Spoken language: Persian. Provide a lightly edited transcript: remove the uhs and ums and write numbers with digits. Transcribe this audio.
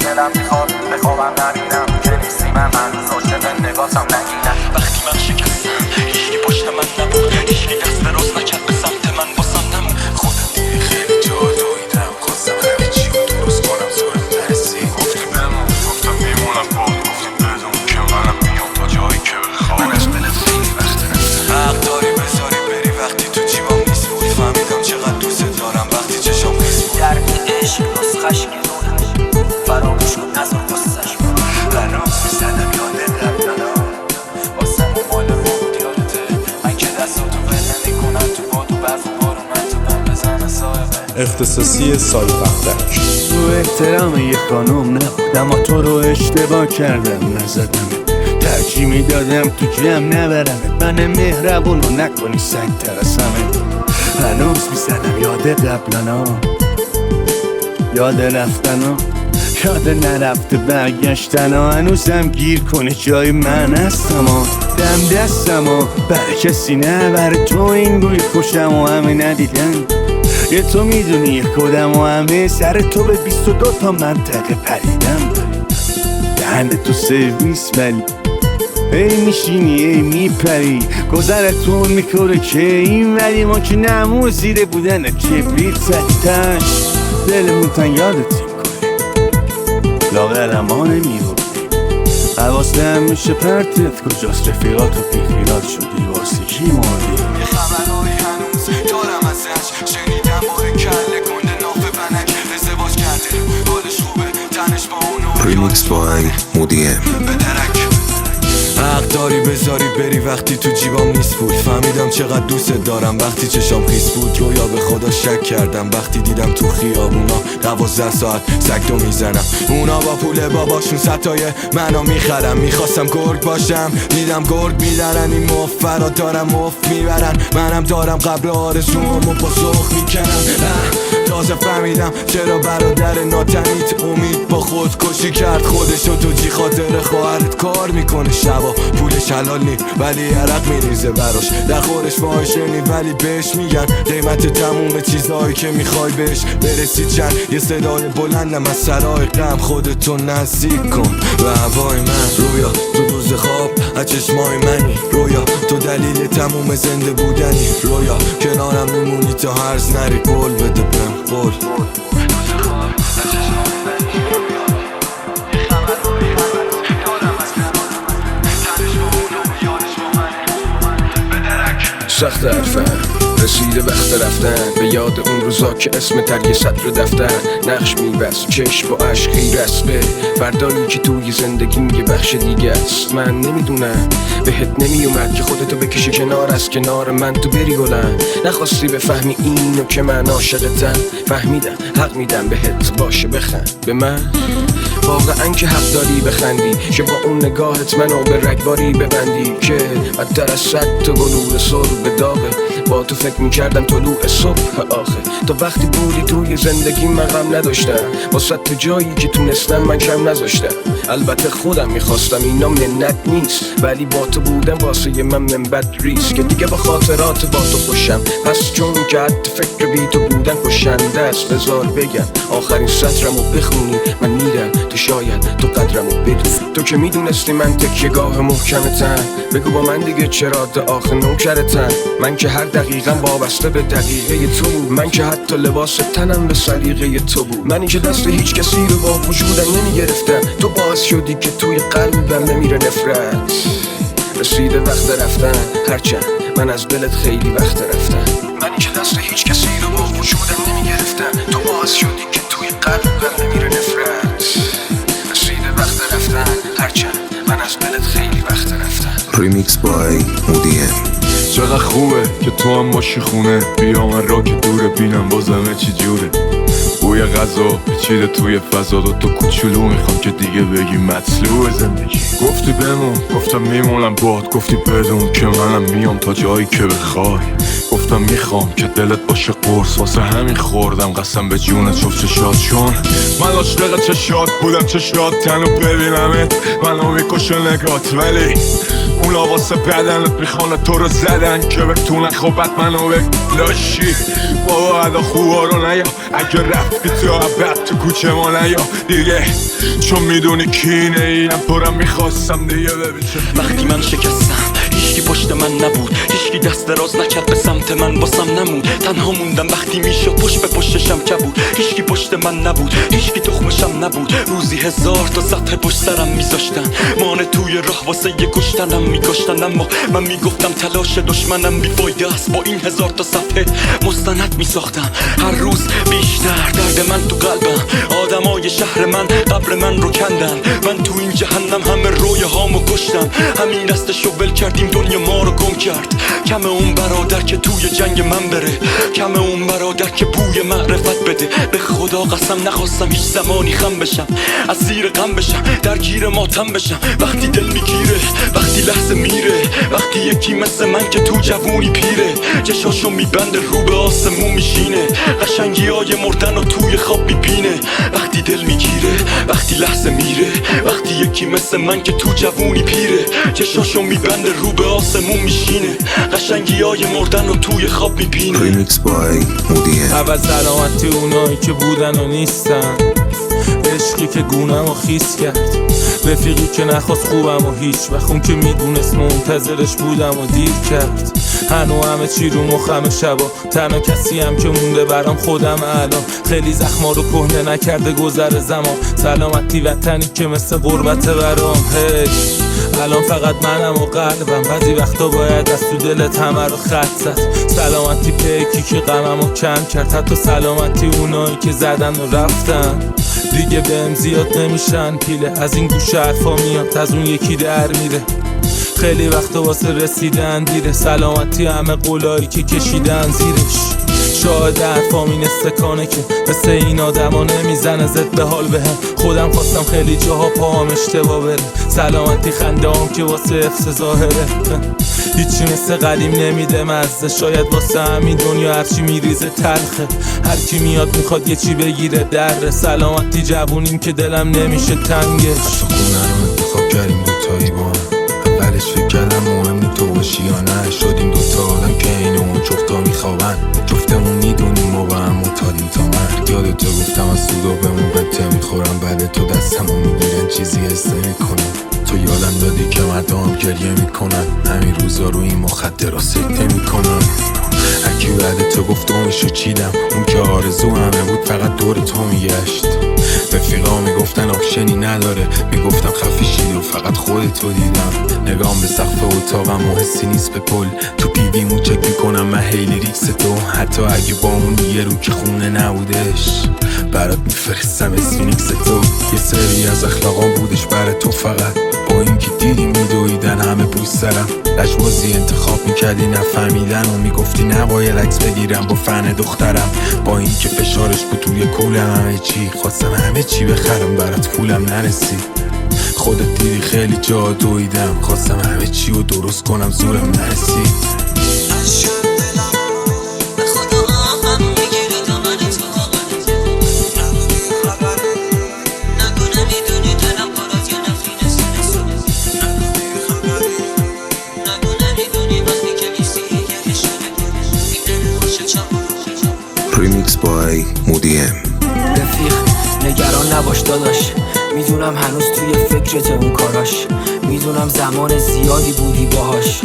دلم میخواد به خوابم نبینم که نیستی من هنوز عاشق نگاهتم نگیرم. وقتی من شکستم هیچکی پشت من نبود، هیچکی دست دراز نکرد به سمت من واسم نمون. خودم دیگه خیلی جا دویدم، خواستم همه چی رو درست کنم زورم نرسید. گفتی بمون گفتم میمونم باد، گفتی بدون که منم میام تا جایی که بخوام. من از بلد خیلی وقت رفتم، حق داری بذاری بری وقتی تو جیبام نیست بود. فهمیدم چقدر دوست دارم وقتی چشام خیس بود. درد عشق نسخش گرونه فراموش کن نذار واسش برو. هنوز میزنم یاد قبلنا واسه مال ما بود یادته. من که دستاتو ول نمیکنم تو باد و برف و بارون، من تو من بزنه صاحبه اختصاصی سال قبلک. تو احترام یه خانوم نبود، اما تو رو اشتباه کردم نزدم. ترجیح میدادم تو جمع نبرمت، من مهربونو نکنی سنگ ترسمه. هنوز میزنم یاد قبلنا، یاد رفتنا، یاد نرفته برگشتنا. هنوزم گیر کنه جای من هستم دم دستم برای کسی نه، برای تو این بوی خوشم و همه ندیدن. یه تو میدونی خودم و همه سر تو به 22 تا منطقه پریدم. دهن تو سرویس ولی ای میشینی ای میپری، گذرتون میکنه که این ولی ما که نمو زیره بودن کبریت زدیدش. دلمون تن یادتیم کنه لاغر ما نمیبودی، حواسته میشه پرتت کجاست رفیقات و بیخیرات شدی واسه کی مردی. یه خبرهایی هنوز دارم ازش، شنیدم باره کله گنده نافه بنک ازدواج کرده حالش خوبه تنش با اونو. ریمیکس بای مودیم. به درک حق داری بذاری بری وقتی تو جیبام نیست بود. فهمیدم چقدر دوست دارم وقتی چشام خیس بود. رویا به خدا شک کردم وقتی دیدم تو خیابونا 12 ساعت سگدو میزنم. اونا با پول باباشون ستای منو میخرم. میخواستم گرگ باشم دیدم گرگ میدارن، این مفرا دارم مفت میبرن. منم دارم قبل آرزومو پاسخ میکنم. تازه فهمیدم چرا برادر ناتنیت امید با خودکشی کرد خودشو تو جی خاطر خواهرت کار میکنه. شبا پولش حلال نی ولی عرق میریزه براش، در خورش فاحشه نی ولی بهش میگن قیمت تموم چیزهایی که میخوای بهش برسی چند. یه صدای بلندم از سرای غم خودتو نزدیک کن به هوای من. رویا تو روز خواب از چشمای منی، رویا تو دلیل تموم زنده بودنی. رویا کنارم میمونی تا هرز نری، قول بده بهم قول. سخت حرفم رسیده وقت رفتن به یاد اون روزا که اسم تر یه سطر دفتر نقش میبست چشم با عشق خیر است به فردایی که توی زندگیم یه بخش دیگه است. من نمیدونم بهت نمیومد که خودتو بکشی کنار از کنار من تو بری گلن. نخواستی بفهمی اینو که من عاشقتم، فهمیدم حق میدم بهت باشه بخند به من. واقعا که حق داری بخندی که با اون نگاهت منو به رگباری ببندی که بدتر از 100 تا گلور سر به داغه. با تو فکر میکردم طلوع صبح آخه تا وقتی بودی توی زندگی من غم نداشتم، واسه تو جایی که تونستم من کم نذاشتم. البته خودم میخواستم اینا منت نیست، ولی با تو بودم واسه من منبت ریست که دیگه با خاطرات با تو خوشم. پس چون که حتی فکر بی تو بودن خوشنده است، بذار بگم آخرین سطرمو بخونی من میرم تو شاید تو قدرمو بدونی. تو که میدونستی من تکیه‌گاه محکمتم، بگو با من دیگه چرا تا آخر نوکرتم. من که هر دقیقم وابسته به دقیقه تو بود، من که حتی لباس تنم به سلیقه تو بود. منی که دست هیچ کسی رو با وجودم نمیگرفتم، تو باعث شدی که توی قلبم نمیره نفرت. رسیده وقت رفتن هرچند من از دلت خیلی وقت رفتم. منی که دست هیچ کسی رو با وجودم نمیگرفتم، تو باعث شدی که توی قلبم نمیره نفرت. رسیده وقت رفتن هرچند من از دلت خیلی وقت رفتم. ریمیکس بای مودیم. چقدر خوبه که تو هم باشی خونه، بیا من را که دوره بینم بازمه چی جوره. بوی غذا پیچیده توی فضا، تو کوچولو میخوام که دیگه بگی مطلوب زندگی. گفتی بمون گفتم میمونم باد، گفتی بدون که منم میام تا جایی که بخوای. گفتم میخوام که دلت باشه قرص، واسه همین خوردم قسم به جونت شفت چشات، چون من عاشق چشات بودم. چشات تنو ببینمت منو میکشه نگات، ولی اونا واسه بدنت میخوان تو رو زدن که بتونن خوبت منو بلاشی. بابا ادا خوبا رو نیا، اگه رفتی تو عبد تو کوچه ما نیا دیگه، چون میدونی کینه اینم پرم میخواستم دیگه. ببین وقتی من شکستم هیچکی پشت من نبود، هیچکی دست دراز نکرد به سمت من، باسم نمود. تنها موندم وقتی میشد پشت به پشتشم کبود. هیچکی پشت من نبود، هیچکی تخمشم نبود. روزی 1000 تا صفحه پشت سرم میذاشتن، مانه توی راه واسه یه کشتنم میکشتن. اما من میگفتم تلاش دشمنم بیفایده است، با این 1000 تا صفحه مستند میساختم. هر روز بیشتر درد من تو قلبم، آدمای شهر من قبر من رو کندن. من تو این جهنم همه رویه هامو کشتم، همین دستشو ول کردیم دنیا ما رو گم کرد. کم اون برادر که توی جنگ من بره، کم اون برادر که بوی معرفت بده. به خدا قسم نخواستم هیچ زمانی خم بشم، اسیر غم بشم، درگیر ماتم بشم. وقتی دل میگیره، وقتی لحظه میره، وقتی یکی مثل من که تو جوونی پیره، چشاشو میبنده رو به آسمون میشینه، قشنگی های مردن و توی خواب میبینه. وقتی دل میگیره، وقتی لحظه میره، وقتی یکی مثل من که تو جوونی پیره، چشاشو میبنده رو به آسمون میشینه، قشنگی های مردن و توی خواب میبینه. Remix by Moody M. اول سلامتی اونایی که بودن و نیستن، عشقی که گونم و خیس کرد، رفیقی که نخواست خوبم و هیچ وقت، اون که میدونست منتظرش بودم و دیر کرد. هنو همه چی رو مخم شبا، تنها کسی هم که مونده برام خودم الان. خیلی زخما رو کهنه نکرده گذر زمان، سلامتی وطنی که مثل غربت برام. هی الان فقط منم و قلبم، بعضی وقتا باید از تو دلت همه رو خط زد. سلامتی پیکی که غممو کم کرد، حتی سلامتی اونایی که زدن و رفتن. دیگه بهم زیاد نمیشن پیله، از این گوشه حرفا میاد از اون یکی در میره. خیلی وقتا واسه رسیدن دیره، سلامتی همه قولایی که کشیدن زیرش. شاید حرفام این استکانه که مثل این آدما نمیزنه زد به حال بهم. خودم خواستم خیلی جاها پاهم اشتباه بره، سلامتی خنده هم که واسه حفظ ظاهره. هیچی مثل قدیم نمیده مزه، شاید واسه همین دنیا هرچی میریزه تلخه. هر کی میاد میخواد یه چی بگیره دره، سلامتی جوونیم که دلم نمیشه تنگش. خونه رو انتخاب کردیم دوتایی با هم، اولش فکر کردم مهم تو باشی یا نه. شدیم دوتا آدم که این اون جفتا میخوابن، جفتمون میدونیم و با هم معتادیم تا مرگ. یادتو گفتم از سودا بمون قطعه میخورم، بعد تو دستمو میگیرن چیزی حس نمیکنم. تو یادم دادی که مردم گریه میکنن، همین روزا رو این مخدرها سکته میکنن. هرکی بعد تو گفت میشو چیدم، اون که آرزو همه بود فقط دور تو میگشت. رفیقا میگفتن آپشنی نداره، میگفتم خفی شید و فقط خودتو دیدم. نگام به سقف اتاقم و حسی نیست به کل، تو پیویمو چک میکنم من هیلی ریکس تو. حتی اگه با اون یه رو که خونه نبودش، برات میفرستم اسفینیکس تو. یه سری از اخلاقام بودش برای تو فقط، با اینکه دیدی میدویدن همه بوی سرم. لجبازی انتخاب میکردی نفهمیدن و میگفتی نباید عکس بگیرم با فن دخترم. با اینکه فشارش بود توی کولم همه چی، خواستم همه چی بخرم برات پولم نرسید. خودت دیدی خیلی جا دویدم، خواستم همه چی رو درست کنم زورم نرسید. Remix by Moody M. رفیق نگران نباش داداش، میدونم هنوز توی فکرت اون کاراش، میدونم زمان زیادی بودی باهاش.